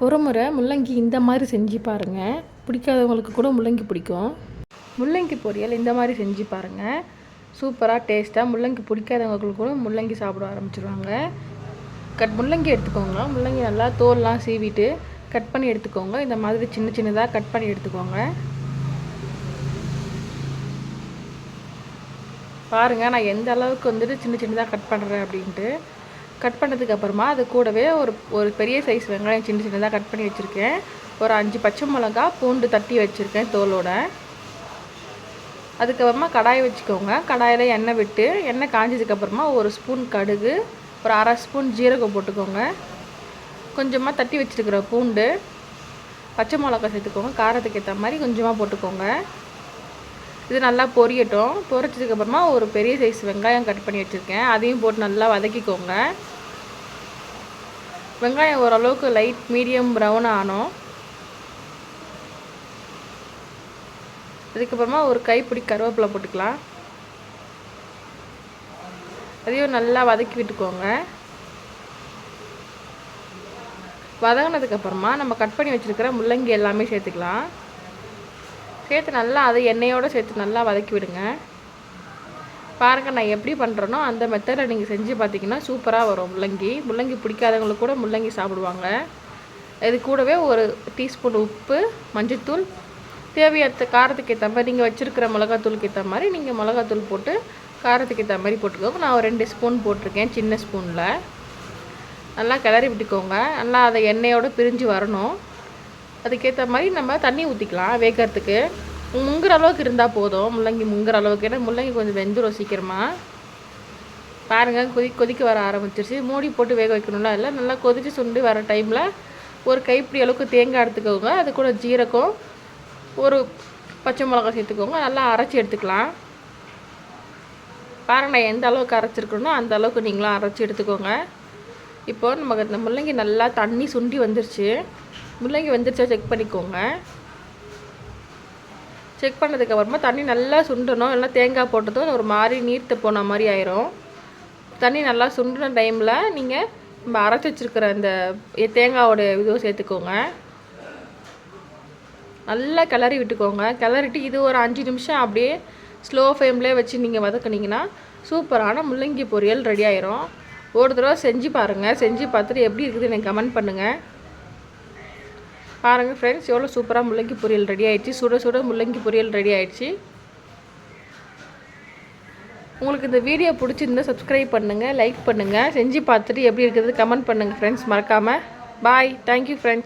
ஒரு முறை முள்ளங்கி இந்த மாதிரி செஞ்சு பாருங்கள். பிடிக்காதவங்களுக்கு கூட முள்ளங்கி பிடிக்கும். முள்ளங்கி பொரியல் இந்த மாதிரி செஞ்சு பாருங்கள். சூப்பராக டேஸ்ட்டாக முள்ளங்கி பிடிக்காதவங்களுக்கு கூட முள்ளங்கி சாப்பிட ஆரம்பிச்சிருவாங்க. முள்ளங்கி எடுத்துக்கோங்க. முள்ளங்கி நல்லா தோல்லாம் சீவிட்டு கட் பண்ணி எடுத்துக்கோங்க. இந்த மாதிரி சின்ன சின்னதாக கட் பண்ணி எடுத்துக்கோங்க. பாருங்கள் நான் எந்த அளவுக்கு வந்துட்டு சின்ன சின்னதாக கட் பண்ணுறேன் அப்படின்ட்டு. கட் பண்ணதுக்கப்புறமா அது கூடவே ஒரு பெரிய சைஸ் வெங்காயம் சின்ன சின்னதாக கட் பண்ணி வச்சுருக்கேன். ஒரு 5 பச்சை மிளகா பூண்டு தட்டி வச்சுருக்கேன் தோலோட. அதுக்கப்புறமா கடாயை வச்சுக்கோங்க. கடாயில் எண்ணெய் விட்டு எண்ணெய் காஞ்சதுக்கப்புறமா 1 ஸ்பூன் கடுகு, ஒரு 1/2 ஸ்பூன் ஜீரகம் போட்டுக்கோங்க. கொஞ்சமாக தட்டி வச்சுருக்கிற பூண்டு, பச்சை மிளகா சேர்த்துக்கோங்க. காரத்துக்கு ஏற்ற மாதிரி கொஞ்சமாக போட்டுக்கோங்க. இது நல்லா பொரியட்டும். பொரிச்சதுக்கப்புறமா ஒரு பெரிய சைஸ் வெங்காயம் கட் பண்ணி வச்சுருக்கேன். அதையும் போட்டு நல்லா வதக்கிக்கோங்க. வெங்காயம் ஓரளவுக்கு லைட் மீடியம் ப்ரௌன் ஆனோம். அதுக்கப்புறமா ஒரு கைப்பிடி கருவேப்பிலை போட்டுக்கலாம். அதையும் நல்லா வதக்கி விட்டுக்கோங்க. வதங்கினதுக்கப்புறமா நம்ம கட் பண்ணி வச்சுருக்கிற முள்ளங்கி எல்லாமே சேர்த்துக்கலாம். சேர்த்து நல்லா அதை எண்ணெயோடு சேர்த்து நல்லா வதக்கி விடுங்க. பாருங்கள் நான் எப்படி பண்ணுறேனோ அந்த மெத்தடில் நீங்கள் செஞ்சு பார்த்தீங்கன்னா சூப்பராக வரும். முள்ளங்கி பிடிக்காதவங்களுக்கு கூட முள்ளங்கி சாப்பிடுவாங்க. இது கூடவே ஒரு டீஸ்பூன் உப்பு, மஞ்சள்தூள், தேவையான காரத்துக்கு ஏற்ற மாதிரி நீங்கள் வச்சுருக்கிற மிளகாத்தூளுக்கு ஏற்ற மாதிரி நீங்கள் மிளகாத்தூள் போட்டு காரத்துக்கு ஏற்ற மாதிரி போட்டுக்கோங்க. நான் ஒரு 2 ஸ்பூன் போட்டிருக்கேன் சின்ன ஸ்பூனில். நல்லா கிளறி விட்டுக்கோங்க. நல்லா அதை எண்ணெயோடு பிரிஞ்சு வரணும். அதுக்கேற்ற மாதிரி நம்ம தண்ணி ஊற்றிக்கலாம். வேகிறதுக்கு முங்குற அளவுக்கு இருந்தால் போதும். முள்ளங்கி முங்குற அளவுக்கு, ஏன்னா முள்ளங்கி கொஞ்சம் வெந்துடும் சீக்கிரமாக. பாருங்கள் கொதிக்க வர ஆரம்பிச்சிருச்சு. மூடி போட்டு வேக வைக்கணும்ல, இல்லை நல்லா கொதித்து சுண்டி வர டைமில் ஒரு கைப்பிடி அளவுக்கு தேங்காய் எடுத்துக்கோங்க. அது கூட ஜீரகம், ஒரு பச்சை மிளகா சேர்த்துக்கோங்க. நல்லா அரைச்சி எடுத்துக்கலாம். பாருங்கள் நான் எந்த அளவுக்கு அரைச்சிருக்கணும்னோ அந்த அளவுக்கு நீங்களும் அரைச்சி எடுத்துக்கோங்க. இப்போது நமக்கு இந்த முள்ளங்கி நல்லா தண்ணி சுண்டி வந்துருச்சு. முள்ளங்கி வந்துருச்சா செக் பண்ணிக்கோங்க. செக் பண்ணதுக்கப்புறமா தண்ணி நல்லா சுண்டணும். இல்லைனா தேங்காய் போட்டதும் ஒரு மாதிரி நீர்த்து போன மாதிரி ஆயிரும். தண்ணி நல்லா சுண்டின டைமில் நீங்கள் நம்ம அரைச்சி வச்சுருக்கிற இந்த தேங்காயோட இதுவும் சேர்த்துக்கோங்க. நல்லா கிளறி விட்டுக்கோங்க. கிளறிட்டு இது ஒரு 5 நிமிஷம் அப்படியே ஸ்லோ ஃப்ளேம்லேயே வச்சு நீங்கள் வதக்குனிங்கன்னா சூப்பரான முள்ளங்கி பொரியல் ரெடி ஆயிரும். ஒரு தடவை செஞ்சு பாருங்கள். செஞ்சு பார்த்துட்டு எப்படி இருக்குது எனக்கு கமெண்ட் பண்ணுங்கள். பாருங்கள் ஃப்ரெண்ட்ஸ், எவ்வளோ சூப்பராக முள்ளங்கி பொரியல் ரெடி ஆகிடுச்சு. சுட சுட முள்ளங்கி பொரியல் ரெடி ஆகிடுச்சு. உங்களுக்கு இந்த வீடியோ பிடிச்சிருந்தா சப்ஸ்கிரைப் பண்ணுங்கள், லைக் பண்ணுங்கள். செஞ்சு பார்த்துட்டு எப்படி இருக்குது கமெண்ட் பண்ணுங்கள் ஃப்ரெண்ட்ஸ், மறக்காமல். பாய். Thank you friends.